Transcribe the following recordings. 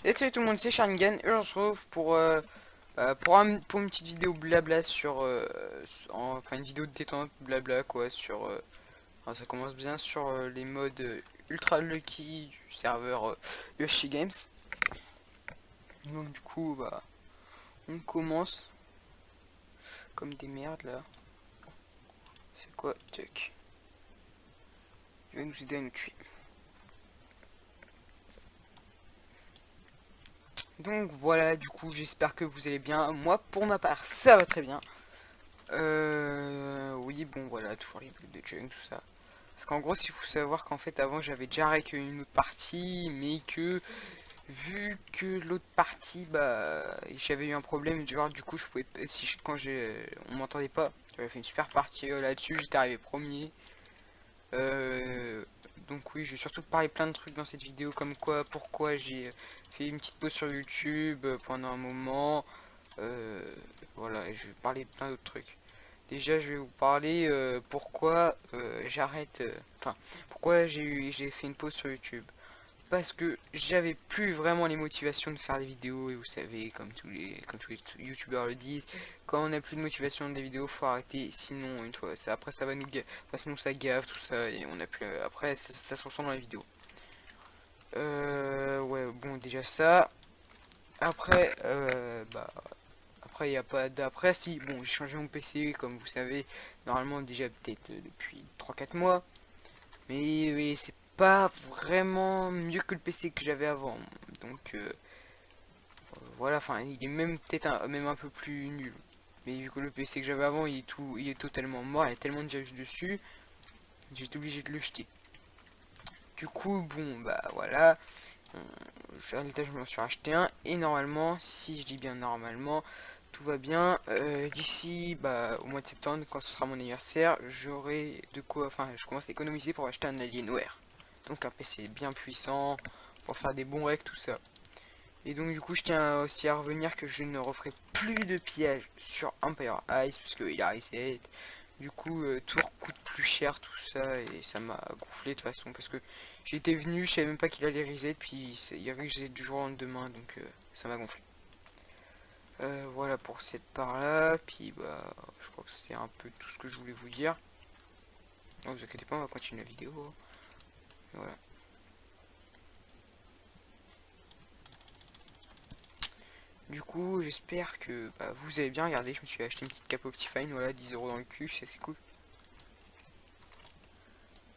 Et salut tout le monde, c'est Sharingan et on se retrouve pour une petite vidéo blabla sur enfin une vidéo de détente blabla quoi sur ça commence bien sur les modes ultra lucky du serveur Yoshi Games. Donc du coup bah on commence comme des merdes là. C'est quoi? Tuck. Il va nous aider à nous tuer. Donc voilà, du coup j'espère que vous allez bien. Moi pour ma part ça va très bien. Oui, bon, voilà, toujours les blocs de junk, tout ça. Parce qu'en gros, il faut savoir qu'en fait, avant, j'avais déjà arrêté une autre partie, mais que, vu que l'autre partie, bah, j'avais eu un problème, genre, du coup, je pouvais, si quand on m'entendait pas, j'avais fait une super partie là-dessus, j'étais arrivé premier. Euh, donc oui, je vais surtout parler plein de trucs dans cette vidéo, comme quoi, pourquoi j'ai fait une petite pause sur YouTube pendant un moment. Euh, voilà, et je vais parler de plein d'autres trucs. Déjà, je vais vous parler pourquoi j'arrête. Enfin, pourquoi j'ai fait une pause sur YouTube. Parce que j'avais plus vraiment les motivations de faire des vidéos et vous savez, comme tous les youtubeurs le disent, quand on n'a plus de motivation des vidéos, faut arrêter. Sinon, une fois, après ça va nous, enfin, sinon ça gave tout ça et on a plus. Après, ça se ressent dans la vidéo. Ouais, bon, déjà ça. Après, après, il n'y a pas d'après. Si, bon, j'ai changé mon PC, comme vous savez, normalement déjà peut-être depuis 3 4 mois. Mais oui, c'est pas vraiment mieux que le PC que j'avais avant. Donc voilà, enfin, il est même peut-être même un peu plus nul. Mais vu que le PC que j'avais avant, il est totalement mort, il y a tellement de bugs dessus, j'ai été obligé de le jeter. Du coup, bon, bah voilà, résultat, je m'en suis racheté un, et normalement, si je dis bien normalement, tout va bien. D'ici bah, au mois de septembre, quand ce sera mon anniversaire, j'aurai de quoi, enfin, je commence à économiser pour acheter un Alienware. Donc un PC bien puissant, pour faire des bons règles, tout ça. Et donc du coup, je tiens aussi à revenir que je ne referai plus de pillage sur Empire Ice, parce qu'il a reset. Du coup, tout coûte plus cher, tout ça, et ça m'a gonflé de toute façon, parce que j'étais venu, je savais même pas qu'il allait reset, puis il reset du jour au lendemain, donc ça m'a gonflé. Voilà pour cette part-là, puis bah, je crois que c'est un peu tout ce que je voulais vous dire. Ne vous inquiétez pas, on va continuer la vidéo. Voilà. Du coup, j'espère que bah, vous avez bien regardé, je me suis acheté une petite cape Optifine, voilà, 10 € dans le cul, c'est cool.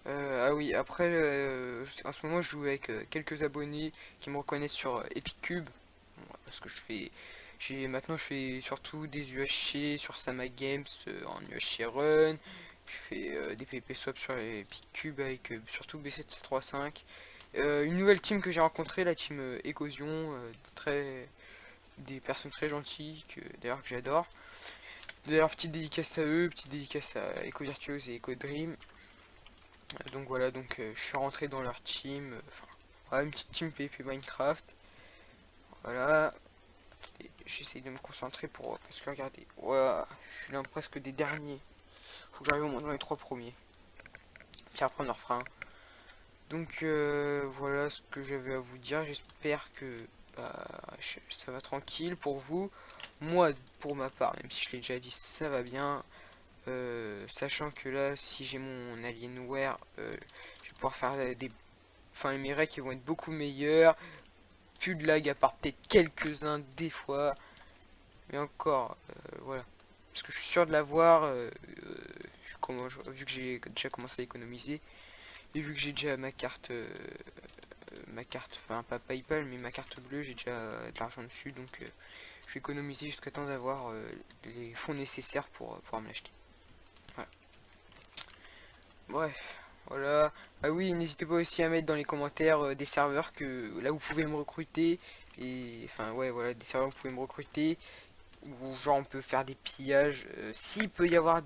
Ah oui, après, en ce moment, je joue avec quelques abonnés qui me reconnaissent sur Epicube, parce que maintenant, je fais surtout des UHC sur Sama Games en UHC Run, je fais des PP swap sur Epicube avec surtout B735. Une nouvelle team que j'ai rencontrée, la team Ecosion, des personnes très gentilles, d'ailleurs que j'adore. D'ailleurs, petite dédicace à eux, petite dédicace à Eco Virtuose et Eco Dream. Donc voilà, donc je suis rentré dans leur team, enfin, voilà, une petite team PvP Minecraft. Voilà, j'essaye de me concentrer parce que regardez, voilà, je suis là presque des derniers. Faut que j'arrive au moins dans les 3 premiers. Puis après on en refera un. Donc voilà ce que j'avais à vous dire. J'espère que bah, ça va tranquille pour vous. Moi, pour ma part, même si je l'ai déjà dit, ça va bien. Sachant que là, si j'ai mon Alienware, je vais pouvoir faire enfin, mes règles qui vont être beaucoup meilleurs. Plus de lag, à part peut-être quelques-uns des fois. Mais encore, voilà. Parce que je suis sûr de l'avoir, vu que j'ai déjà commencé à économiser. Et vu que j'ai déjà ma carte, enfin pas PayPal, mais ma carte bleue, j'ai déjà de l'argent dessus. Donc je vais économiser jusqu'à temps d'avoir les fonds nécessaires pour pouvoir me l'acheter. Voilà. Bref, voilà. Ah oui, n'hésitez pas aussi à mettre dans les commentaires des serveurs que là vous pouvez me recruter. Et enfin ouais, voilà, des serveurs où vous pouvez me recruter. Où genre on peut faire des pillages. S'il peut y avoir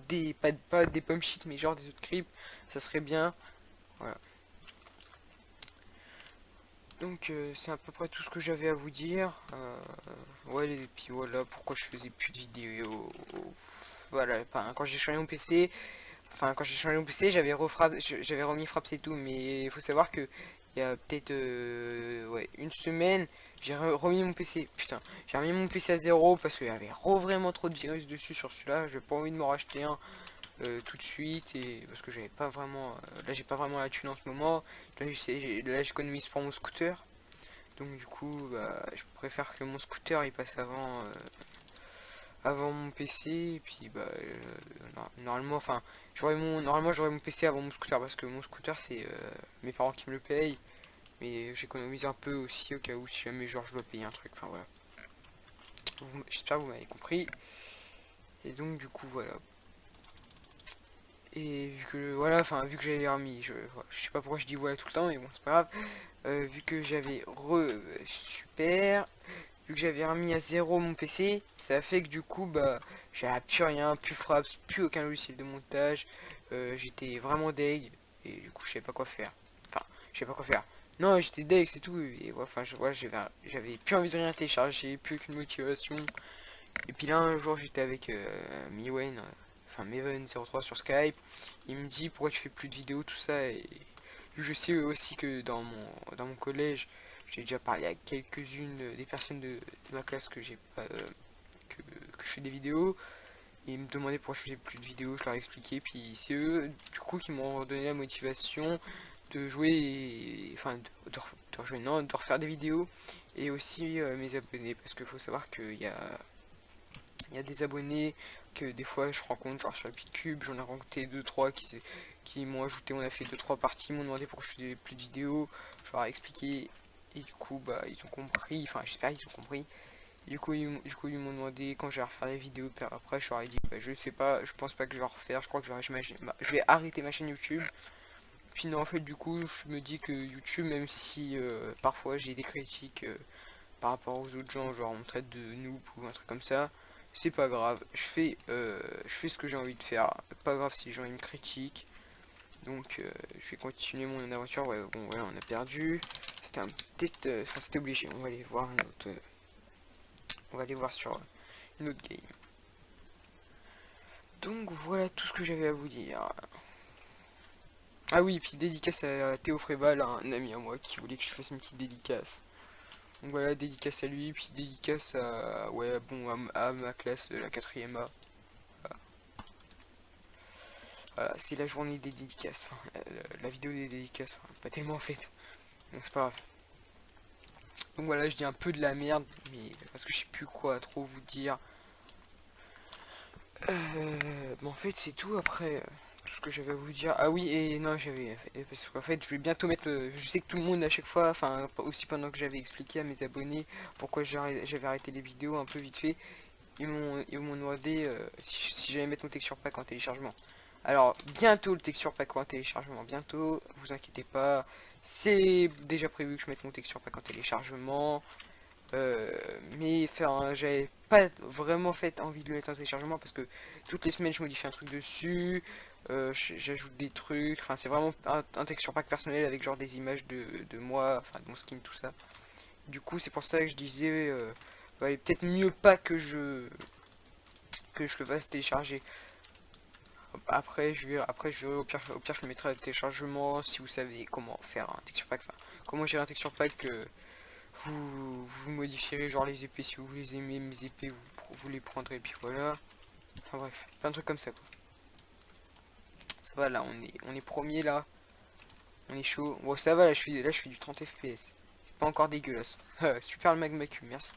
pas des pump sheets, mais genre des autres creeps, ça serait bien. Voilà. Donc c'est à peu près tout ce que j'avais à vous dire. Ouais, et puis voilà pourquoi je faisais plus de vidéos. Voilà, enfin, quand j'ai changé mon PC, j'avais remis Fraps et tout, mais il faut savoir que il y a peut-être ouais, une semaine, j'ai remis mon PC. Putain, j'ai remis mon PC à zéro parce qu'il y avait vraiment trop de virus dessus sur celui-là. J'ai pas envie de m'en racheter un tout de suite et parce que j'avais pas vraiment, là j'ai pas vraiment la thune en ce moment. Là j'économise pour mon scooter. Donc du coup, bah, je préfère que mon scooter il passe avant mon PC et puis bah normalement enfin normalement j'aurais mon PC avant mon scooter parce que mon scooter c'est mes parents qui me le payent, mais j'économise un peu aussi au cas où si jamais genre je dois payer un truc, enfin voilà. J'espère que vous m'avez compris. Et donc du coup voilà. Et vu que voilà, enfin vu que j'avais remis, je sais pas pourquoi je dis voilà tout le temps, mais bon c'est pas grave. Vu que j'avais super, vu que j'avais remis à zéro mon PC, ça a fait que du coup bah j'avais plus rien, plus Fraps, plus aucun logiciel de montage. J'étais vraiment deg et du coup je savais pas quoi faire. Enfin, je sais pas quoi faire. Non, j'étais deg, c'est tout. Et ouais, enfin, voilà, j'avais plus envie de rien télécharger, plus aucune motivation. Et puis là, un jour, j'étais avec Miwen, enfin Meven03 sur Skype. Il me dit pourquoi tu fais plus de vidéos, tout ça. Et je sais aussi que dans mon collège, j'ai déjà parlé à quelques-unes des personnes de ma classe que j'ai pas, que je fais des vidéos. Et ils me demandaient pourquoi je faisais plus de vidéos, je leur ai expliqué. Puis c'est eux, du coup, qui m'ont donné la motivation de jouer, enfin de rejouer, non, de refaire des vidéos. Et aussi mes abonnés, parce qu'il faut savoir qu'il y a des abonnés que des fois je rencontre, genre sur Epicube, j'en ai rencontré deux trois qui m'ont ajouté, on a fait deux trois parties, m'ont demandé pourquoi je faisais plus de vidéos, je leur ai expliqué et du coup bah ils ont compris, enfin j'espère qu'ils ont compris. Du coup ils m'ont demandé quand je vais refaire les vidéos, après je leur ai dit bah, je sais pas, je pense pas que je vais refaire, je crois que je vais arrêter ma chaîne YouTube. Puis non, en fait du coup je me dis que YouTube, même si parfois j'ai des critiques par rapport aux autres gens, genre on me traite de noob ou un truc comme ça, c'est pas grave, je fais ce que j'ai envie de faire, pas grave si les gens ils me critiquent. Donc je vais continuer mon aventure. Ouais, bon voilà, on a perdu, c'était un peut-être enfin, c'était obligé, on va aller voir une autre, on va aller voir sur une autre game. Donc voilà tout ce que j'avais à vous dire. Ah oui, puis dédicace à Théo Frébal, un ami à moi qui voulait que je fasse une petite dédicace. Donc voilà, dédicace à lui, puis dédicace à, ouais, bon, à ma classe de la 4ème A. Voilà, c'est la journée des dédicaces, enfin, la vidéo des dédicaces, enfin, pas tellement en fait. Donc c'est pas grave. Donc voilà, je dis un peu de la merde, mais parce que je sais plus quoi trop vous dire. Bon, en fait, c'est tout après. Tout ce que j'avais à vous dire. Ah oui, et non, parce qu'en fait, je vais bientôt mettre. Je sais que tout le monde à chaque fois, enfin, aussi pendant que j'avais expliqué à mes abonnés pourquoi j'avais arrêté les vidéos un peu vite fait, ils m'ont demandé si j'allais mettre mon texture pack en téléchargement. Alors, bientôt le texture pack en téléchargement, bientôt, vous inquiétez pas. C'est déjà prévu que je mette mon texture pack en téléchargement. Mais j'avais pas vraiment fait envie de le mettre en téléchargement parce que toutes les semaines je modifie un truc dessus, j'ajoute des trucs, enfin c'est vraiment un texture pack personnel avec genre des images de moi, enfin de mon skin, tout ça. Du coup c'est pour ça que je disais, peut-être mieux pas que je le fasse télécharger. Après je verrai, au pire je le mettrai à téléchargement si vous savez comment faire un texture pack, enfin comment gérer un texture pack. Vous modifierez genre les épées si vous les aimez, mes épées vous les prendrez, puis voilà. Enfin bref, plein de trucs comme ça quoi. Ça va, là on est premier, là on est chaud. Bon ça va, là je suis du 30 fps, c'est pas encore dégueulasse. Super le magma cube, merci.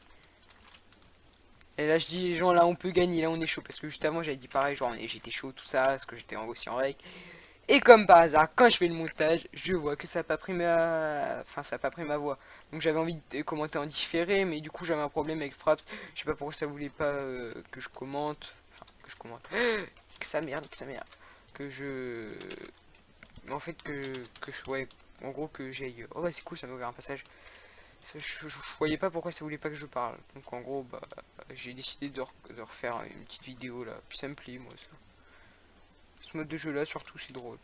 Et là je dis les gens, là on peut gagner, là on est chaud, parce que juste avant j'avais dit pareil, genre j'étais chaud tout ça, parce que j'étais aussi en règle. Et comme par hasard, quand je fais le montage, je vois que ça n'a pas pris ça a pas pris ma voix. Donc j'avais envie de commenter en différé, mais du coup j'avais un problème avec Fraps. Je sais pas pourquoi ça voulait pas que je commente. Enfin, que je commente. Que ça merde, que ça merde. Que je... En fait, que je... Ouais, en gros que j'aille... Oh bah c'est cool, ça m'a ouvert un passage. Je voyais pas pourquoi ça voulait pas que je parle. Donc en gros, bah, j'ai décidé de refaire une petite vidéo là. Puis ça me plaît, moi, ça. Ce mode de jeu là, surtout, c'est drôle.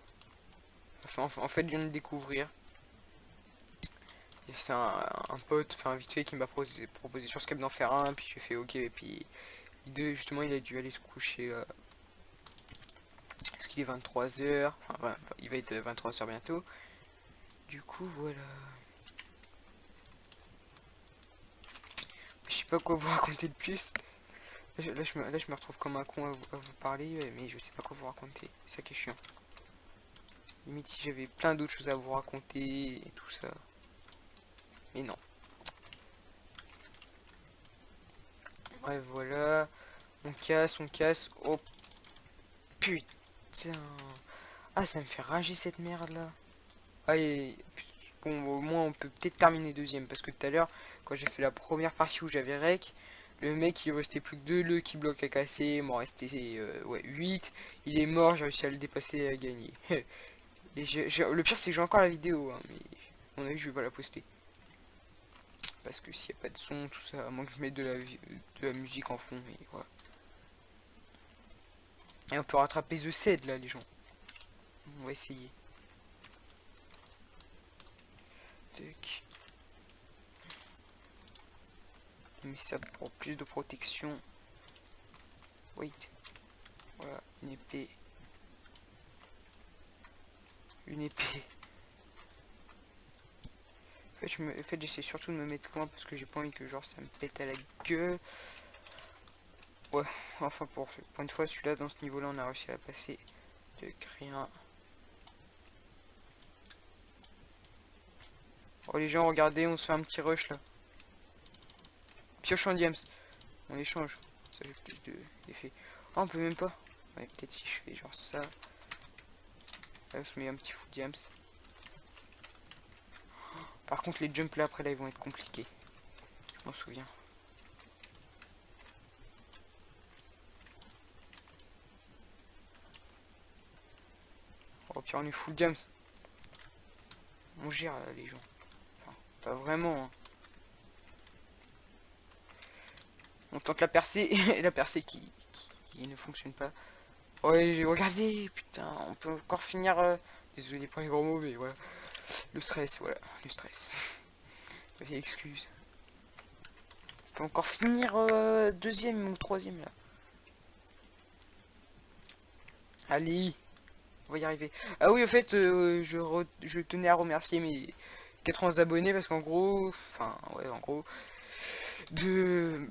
Enfin, en fait, je viens de le découvrir. Et c'est un pote, enfin vite fait, qui m'a proposé sur Skype d'en faire un, puis j'ai fait ok, et puis justement il a dû aller se coucher parce qu'il est 23h, enfin il va être 23h bientôt. du coup, voilà. Je sais pas quoi vous raconter de plus. Là, je me retrouve comme un con à vous parler, mais je sais pas quoi vous raconter. C'est ça qui est chiant. Limite, si j'avais plein d'autres choses à vous raconter et tout ça. Mais non. Ouais, voilà. On casse, on casse. Oh, putain. Ah, ça me fait rager cette merde là. Allez, bon, au moins on peut peut-être terminer deuxième. Parce que tout à l'heure, quand j'ai fait la première partie où j'avais rec, le mec il restait plus que deux, le qui bloque à casser, il m'en restait ouais, 8. Il est mort, j'ai réussi à le dépasser et à gagner. Et le pire c'est que j'ai encore la vidéo, hein, mais à mon avis je vais pas la poster. Parce que s'il n'y a pas de son, tout ça, à moins que je mette de la musique en fond, mais voilà. Et on peut rattraper The Ced là les gens. On va essayer. Tac. Mais ça pour plus de protection. Wait. Voilà, une épée. Une épée. En fait j'essaie surtout de me mettre loin parce que j'ai pas envie que genre ça me pète à la gueule. Ouais, enfin pour une fois celui-là dans ce niveau-là on a réussi à la passer. De rien. Oh les gens regardez, on se fait un petit rush là. Pioche en diams. On échange. Ça fait plus d'effet. Oh, on peut même pas. Ouais, peut-être si je fais genre ça. Là, on se met un petit full diams. Par contre, les jumps là après là ils vont être compliqués. Je m'en souviens. Oh, puis on est full diams. On gère là, les gens. Enfin, pas vraiment. Hein. On tente la percée et la percée qui ne fonctionne pas. Ouais, j'ai regardé. Putain, on peut encore finir. Désolé pour les gros mots, mais voilà. Le stress, voilà. Le stress. Excuse. On peut encore finir deuxième ou troisième là. Allez, on va y arriver. Ah oui, au fait, je tenais à remercier mes 80 abonnés parce qu'en gros, enfin, ouais, en gros, de,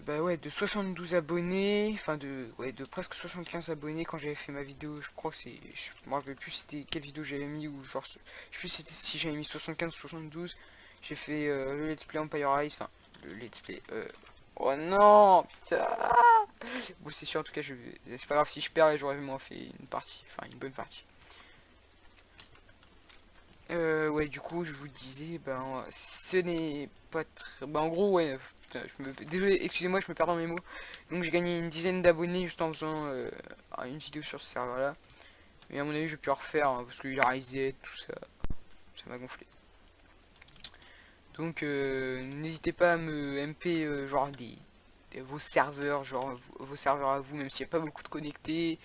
bah ouais, de 72 abonnés, enfin ouais, de presque 75 abonnés quand j'avais fait ma vidéo, je crois que je me rappelle plus c'était quelle vidéo j'avais mis ou genre, je sais plus si j'avais mis 75 ou 72, j'ai fait le let's play Empire Rise, enfin, le let's play, oh non, putain. Bon, c'est sûr, en tout cas, c'est pas grave si je perds et j'aurais moins fait une partie, enfin une bonne partie. Ouais, du coup, je vous disais, ben, ce n'est pas très... Ben, en gros, ouais, putain, désolé, excusez-moi, je me perds dans mes mots. Donc, j'ai gagné une dizaine d'abonnés juste en faisant une vidéo sur ce serveur-là. Mais à mon avis, je vais plus en refaire, hein, parce qu'il a reset, tout ça. Ça m'a gonflé. Donc, n'hésitez pas à me MP, genre, vos serveurs, genre, vos serveurs à vous, même s'il n'y a pas beaucoup de connectés.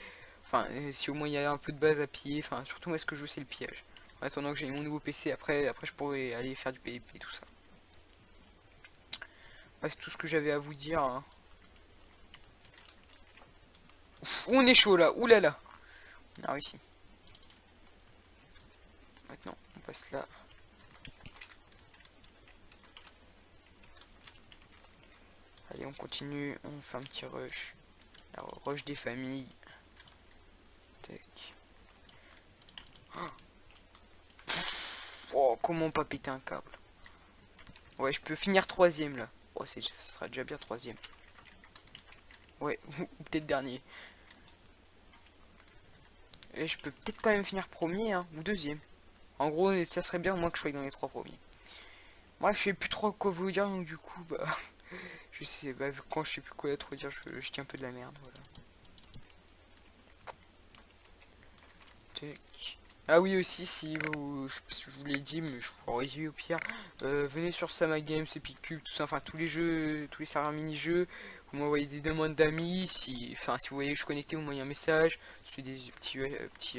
Enfin, si au moins il y a un peu de base à piller. Enfin, surtout, moi, ce que je veux, c'est le pillage. En attendant que j'ai mon nouveau PC, après je pourrais aller faire du PvP et tout ça. Ouais, c'est tout ce que j'avais à vous dire. Hein. Ouf, on est chaud là, oulala. On a réussi. Maintenant, on passe là. Allez, on continue, on fait un petit rush. Alors, rush des familles. Tac. Oh, comment pas péter un câble. Ouais, je peux finir troisième là. Oh, ça sera déjà bien troisième. Ouais, ou peut-être dernier. Et je peux peut-être quand même finir premier, hein, ou deuxième. En gros, ça serait bien au moins que je sois dans les trois premiers. Moi, je sais plus trop quoi vous dire, donc du coup, bah... Je sais, bah, quand je sais plus quoi trop dire, je tiens un peu de la merde, voilà. Tac. Ah oui aussi, si vous, je sais pas si je vous l'ai dit, mais je vous le au pire, venez sur Sama Games, Epic Cube, tout ça, enfin tous les jeux, tous les serveurs mini-jeux, vous m'envoyez des demandes d'amis, si vous voyez que je suis connecté, vous m'envoyez un message, je fais des petits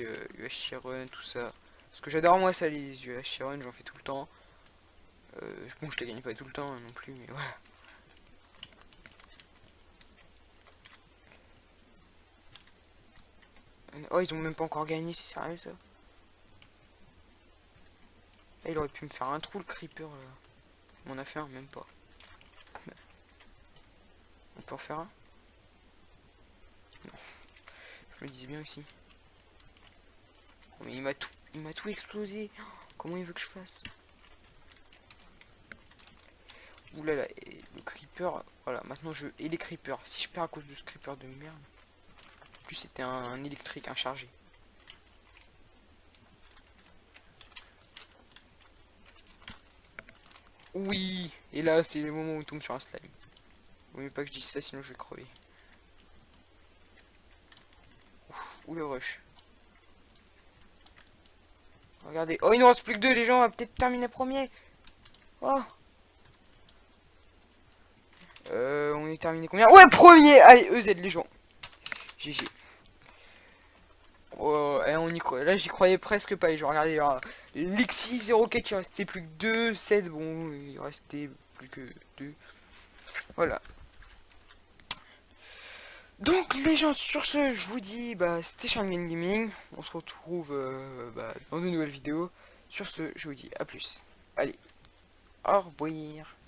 UHC run, tout ça. Parce que j'adore moi ça, les UHC run, j'en fais tout le temps. Bon, je les gagne pas tout le temps hein, non plus, mais voilà. Oh, ils ont même pas encore gagné, c'est sérieux ça? Là, il aurait pu me faire un trou, le creeper, là. On en a fait un, même pas. On peut en faire un? Non. Je me dis bien aussi. Oh, mais il m'a tout explosé. Oh, comment il veut que je fasse? Ouh là là, et le creeper, voilà, maintenant je... Et les creepers, si je perds à cause de ce creeper de merde. En plus c'était un électrique, un chargé. Oui. Et là c'est le moment où on tombe sur un slime. Vaut mieux pas que je dise ça, sinon je vais crever. Ouh le rush. Regardez. Oh, il nous reste plus que deux, les gens, on va peut-être terminer premier. Oh. On est terminé combien? Ouais, premier. Allez, EZ les gens. GG. Oh, et on y croit. Là, j'y croyais presque pas. Les gens, regardez, Lexi 04, il restait plus que 2. 7, bon, il restait plus que 2. Voilà. Donc, les gens, sur ce, je vous dis, bah, c'était Charming Gaming. On se retrouve bah, dans de nouvelles vidéos. Sur ce, je vous dis à plus. Allez, au revoir.